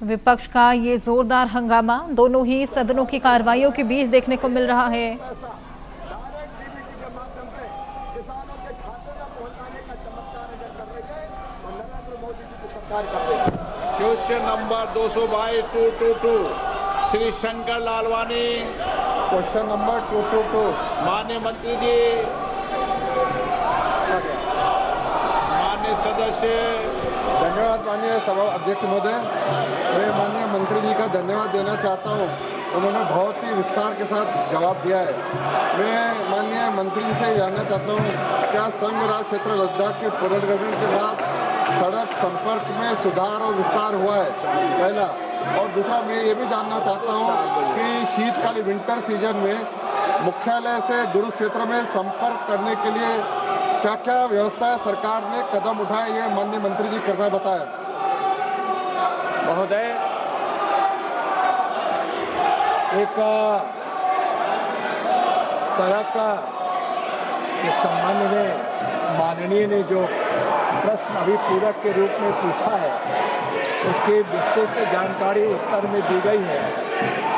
विपक्ष का ये जोरदार हंगामा दोनों ही सदनों की कार्रवाइयों के बीच देखने को मिल रहा है। Question number 222 Shri Shankar Lalwani. Question number 222। माननीय मंत्री जी, माननीय सदस्य। धन्यवाद माननीय सभा अध्यक्ष महोदय। मैं माननीय मंत्री जी का धन्यवाद देना चाहता हूं, उन्होंने बहुत ही विस्तार के साथ जवाब दिया है। मैं माननीय मंत्री जी से जानना चाहता हूं, क्या संघ राज क्षेत्र लद्दाख के पुनर्गठन के बाद सड़क संपर्क में सुधार और विस्तार हुआ है, पहला। और दूसरा, मैं ये भी जानना चाहता हूँ कि शीतकालीन विंटर सीजन में मुख्यालय से दूर क्षेत्र में संपर्क करने के लिए क्या क्या व्यवस्था सरकार ने कदम उठाए, ये माननीय मंत्री जी कृपया बताएं। महोदय, एक सड़क के संबंध में माननीय ने जो प्रश्न अभी पूरक के रूप में पूछा है, उसकी विस्तृत जानकारी उत्तर में दी गई है।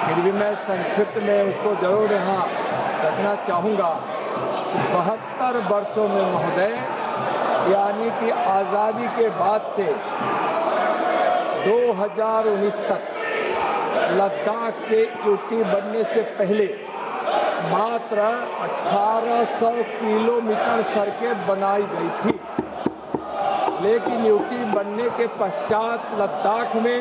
फिर भी मैं संक्षिप्त में उसको जरूर यहाँ रखना चाहूँगा कि 72 वर्षों में महोदय, यानी कि आज़ादी के बाद से 2019 तक लद्दाख के यूटी बनने से पहले मात्र 1800 किलोमीटर सड़कें बनाई गई थी, लेकिन यूटी बनने के पश्चात लद्दाख में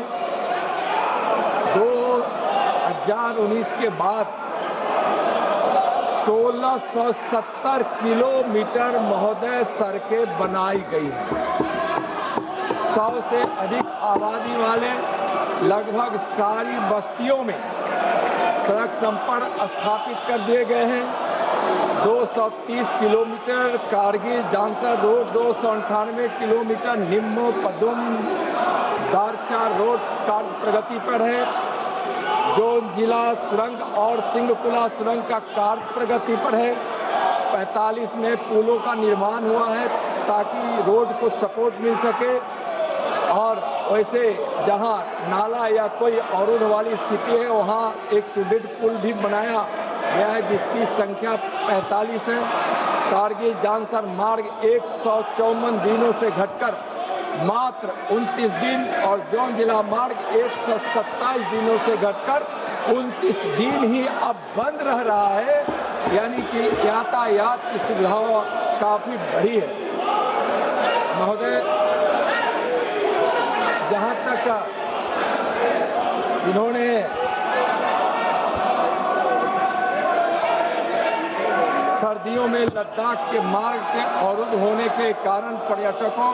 2019 के बाद 1670 किलोमीटर महोदय सड़कें बनाई गई हैं। 100 से अधिक आबादी वाले लगभग सारी बस्तियों में सड़क संपर्क स्थापित कर दिए गए हैं। 230 kilometre Kargil Zanskar road, 298 kilometre Nimmo Padum Darcha road कार्य प्रगति पर है। जोन जिला सुरंग और सिंहकुला सुरंग का कार्य प्रगति पर है। 45 में पुलों का निर्माण हुआ है ताकि रोड को सपोर्ट मिल सके, और वैसे जहां नाला या कोई अवरुद्ध वाली स्थिति है वहां एक सुदृढ़ पुल भी बनाया गया है जिसकी संख्या 45 है। कारगिल जानसर मार्ग 154 दिनों से घटकर मात्र 29 दिन और जोन जिला मार्ग 127 दिनों से घटकर 29 दिन ही अब बंद रह रहा है, यानी कि यातायात की सुविधा काफ़ी बढ़ी है। महोदय, जहाँ तक इन्होंने सर्दियों में लद्दाख के मार्ग के अवरुद्ध होने के कारण पर्यटकों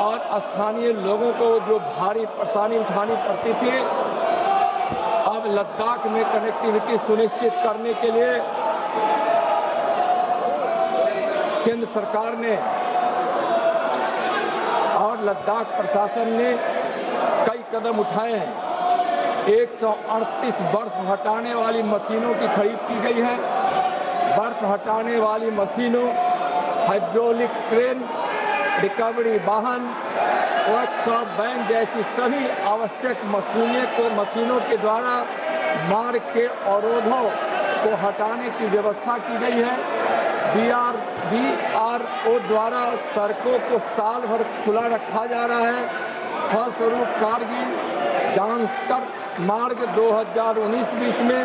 और स्थानीय लोगों को जो भारी परेशानी उठानी पड़ती थी, अब लद्दाख में कनेक्टिविटी सुनिश्चित करने के लिए केंद्र सरकार ने और लद्दाख प्रशासन ने कई कदम उठाए हैं। 138 बर्फ हटाने वाली मशीनों की खरीद की गई है। बर्फ हटाने वाली मशीनों, हाइड्रोलिक क्रेन, रिकवरी वाहन, वर्कशॉप वैन जैसी सभी आवश्यक मशीनों के द्वारा मार्ग के अवरोधों को हटाने की व्यवस्था की गई है। BRO द्वारा सड़कों को साल भर खुला रखा जा रहा है। फलस्वरूप कारगिल जानसर मार्ग 2019-20 में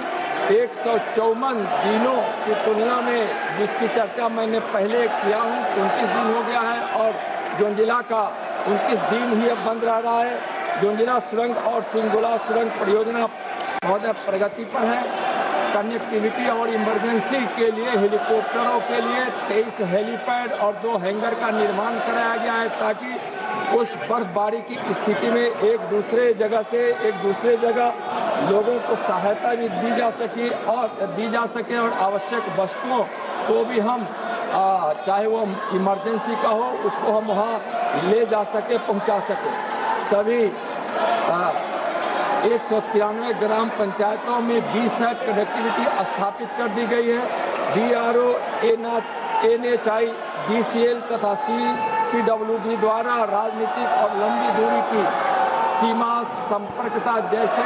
154 दिनों की तुलना में, जिसकी चर्चा मैंने पहले किया हूँ, 29 दिन हो गया है, और जोजिला का 29 दिन ही अब बंद रह रहा है। जोजिला सुरंग और सिंगुला सुरंग परियोजना बहुत प्रगति पर है। कनेक्टिविटी और इमरजेंसी के लिए हेलीकॉप्टरों के लिए 23 हेलीपैड और 2 हैंगर का निर्माण कराया गया है ताकि उस बर्फबारी की स्थिति में एक दूसरे जगह से एक दूसरे जगह लोगों को सहायता भी दी जा सके और आवश्यक वस्तुओं को भी हम चाहे वो इमरजेंसी का हो उसको हम वहाँ ले जा सके, पहुँचा सके। सभी 193 ग्राम पंचायतों में 20 साइट कनेक्टिविटी स्थापित कर दी गई है। BRO, NHI, DCL तथा CPWD द्वारा राजनीतिक और लंबी दूरी की सीमा संपर्कता जैसे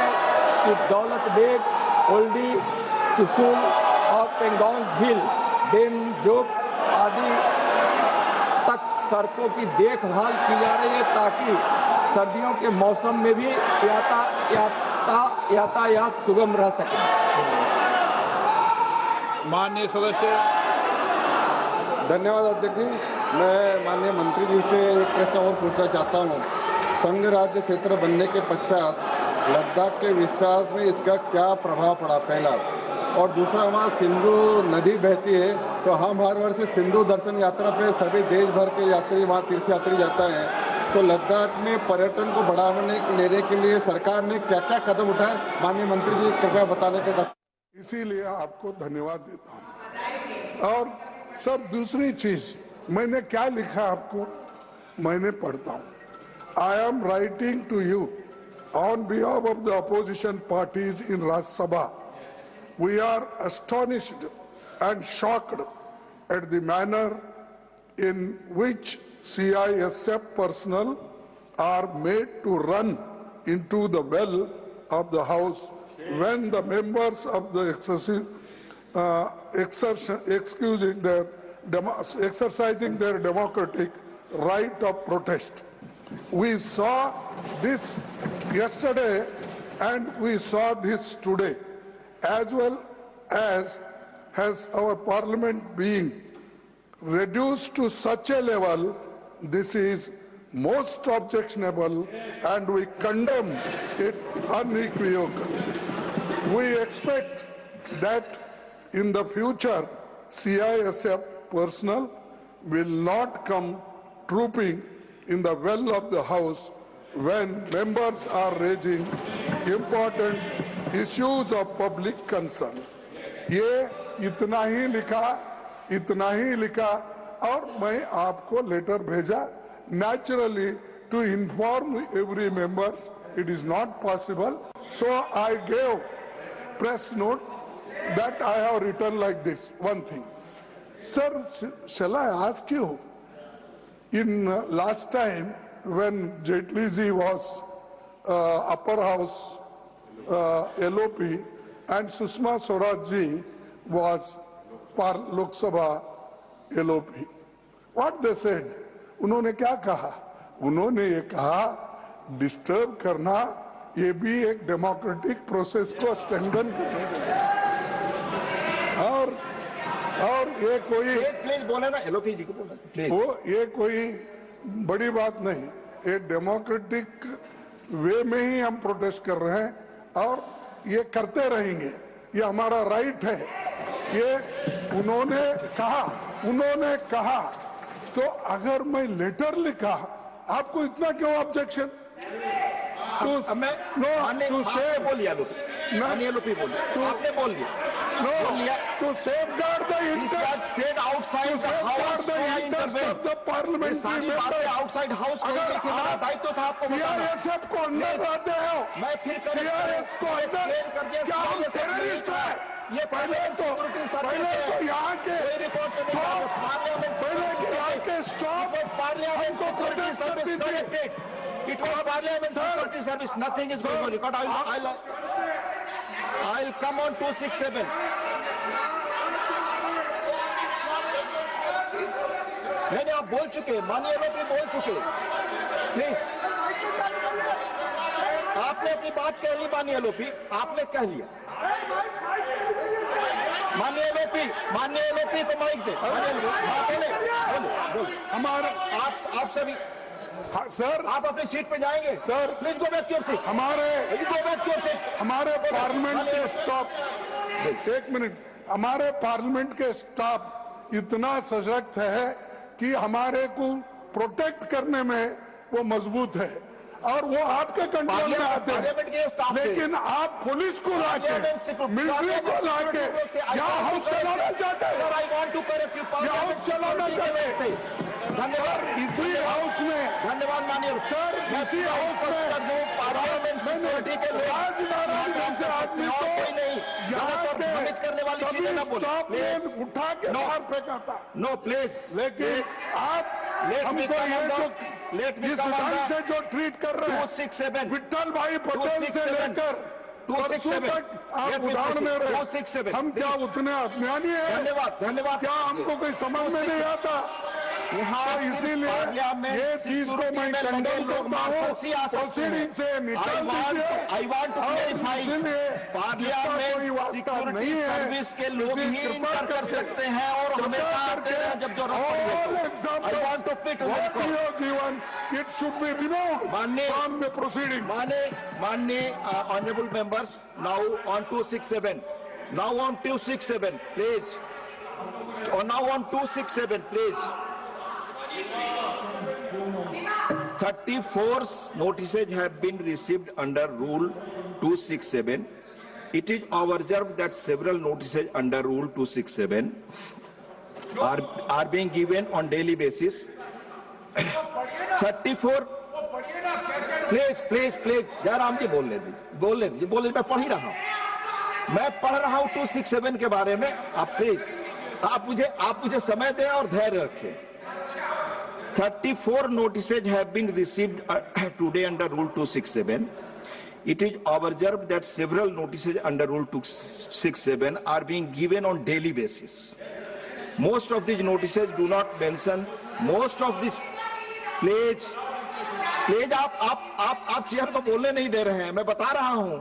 कि दौलत बेग, ओल्डी, चुशुल और पेंगोंग झील, डेमजोक आदि तक सड़कों की देखभाल की जा रही है ताकि सर्दियों के मौसम में भी यातायात सुगम रह सके। माननीय सदस्य। धन्यवाद अध्यक्ष जी। मैं माननीय मंत्री जी से एक प्रश्न और पूछना चाहता हूँ। संघ राज्य क्षेत्र बनने के पश्चात लद्दाख के विकास में इसका क्या प्रभाव पड़ा, पहला। और दूसरा, हमारा सिंधु नदी बहती है तो हम हर वर्ष सिंधु दर्शन यात्रा पे सभी देश भर के यात्री वहाँ तीर्थ यात्री जाता है, तो लद्दाख में पर्यटन को बढ़ावा लेने के लिए सरकार ने क्या क्या कदम उठाए, माननीय मंत्री जी कृपया बताने का। इसीलिए आपको धन्यवाद देता हूँ। और सर दूसरी चीज मैंने क्या लिखा आपको, मैंने पढ़ता हूँ। I am writing to you on behalf of the opposition parties in Rajya Sabha. We are astonished and shocked at the manner in which CISF personnel are made to run into the well of the House when the members of the exercising their democratic right of protest. We saw this yesterday and we saw this today. As well as has our parliament being reduced to such a level, this is most objectionable and we condemn it unequivocally. We expect that in the future CISF personnel will not come trooping in the well of the House when members are raising important issues of public concern. ये इतना ही लिखा और मैं आपको letter भेजा। Naturally, to inform every members, it is not possible. So I gave press note that I have written like this. One thing, sir, shall I ask you? In last time when Jaitley ji was upper house LOP and Sushma Swaraj ji was Lok Sabha LOP. What they said? उन्होंने क्या कहा? उन्होंने ये कहा disturb करना ये भी एक डेमोक्रेटिक प्रोसेस को स्ट्रेंथन करने के लिए। और ये कोई प्लीज बोले ना LOP जी को बोले। वो ये कोई बड़ी बात नहीं, ये डेमोक्रेटिक वे में ही हम प्रोटेस्ट कर रहे हैं और ये करते रहेंगे, ये हमारा राइट है। ये उन्होंने कहा तो अगर मैं लेटर लिखा, आपको इतना क्यों ऑब्जेक्शन? टू सेव बोलिए LOP बोलिए, आपने बोल दिया to safeguard the interest said outside the house of the parliament. सारी बातें outside house करने की हमारा दायित्व था आपको बताना। CISF को अंदर लाते हो, मैं फिर CIS को अंदर क्या हम टेररिस्ट है? ये पहले तो यहाँ के स्टॉप पार्लियामेंट को protest service corrected. It was Parliament Security Service. Nothing is going on. Record. I'll come on 267. मैंने आप बोल चुके, माननीय LOP बोल चुके। प्लीज, आपने अपनी बात कह ली माननीय LOP, आपने कह लिया। माननीय LOP को माइक दे। बोले। हमारे आप सभी सर, आप अपनी सीट पे जाएंगे। Sir, please go back to your seat. हमारे पार्लियामेंट के स्टाफ, एक मिनट, हमारे पार्लियामेंट के स्टाफ इतना सशक्त है कि हमारे को प्रोटेक्ट करने में वो मजबूत है और वो आपके कंट्रोल में आते हैं। लेकिन आप पुलिस को लाके, मिलिट्री को लाके यहाँ हाउस चलाना चाहते हैं। हाउस चलाना चाहते हैं। धन्यवाद। इसी हाउस में, धन्यवाद माननीय सर, इसी हाउस में पार्लियामेंट सिक्योरिटी के राजनारायण जैसे आदमी को यहाँ के करने वाली चीजें ना बोले। उठा के बाहर फेंका था। नो प्लीज, लेकिन आप हमको ये जो let me इस come on ढंग the से जो ट्रीट कर रहे हैं 267 विट्ठल भाई पटेल से 267 लेकर परसों तक आप Let me उदाहरण proceed. में रहे 267 हम क्या उतने अज्ञानी हैं? धन्यवाद धन्यवाद क्या हमको कोई समझ में नहीं आता? यहाँ तो इसीलिए ये चीज को मैं कंडम करता हूँ, प्रोसीडिंग से निकाल दीजिए। I want to और clarify. इसीलिए इसका कोई पार्लियामेंट वास्ता सिक्योरिटी नहीं है। सर्विस के लोग इसे ही कृपा इंटर कर करके- सकते हैं और कृपा हमेशा आते करके हैं जब जरूरत all पड़े। examples I want to put on what record. you have given, it should be removed माननीय- from the proceeding. माननीय honorable members, now on 267, now on 267, please. Or now on 267, please. 34 notices have been received under Rule 267. It is observed that several notices under Rule 267 are being given on daily basis. 34 please Jairam ji बोलने दीजिए मैं पढ़ ही रहा हूं, मैं पढ़ रहा हूं 267 के बारे में। आप प्लीज आप मुझे समय दें और धैर्य रखें। 34 notices have been received today under Rule 267. It is observed that several notices under Rule 267 are being given on daily basis. Most of these notices do not mention, most of this, please आप chair को बोलने नहीं दे रहे हैं, मैं बता रहा हूं।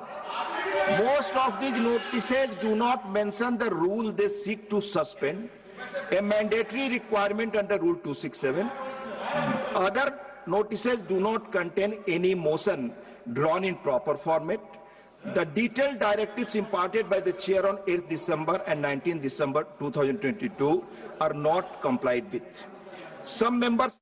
Most of these notices do not mention the rule they seek to suspend, a mandatory requirement under Rule 267. Other notices do not contain any motion drawn in proper format. The detailed directives imparted by the chair on 8th December and 19th December 2022 are not complied with. Some members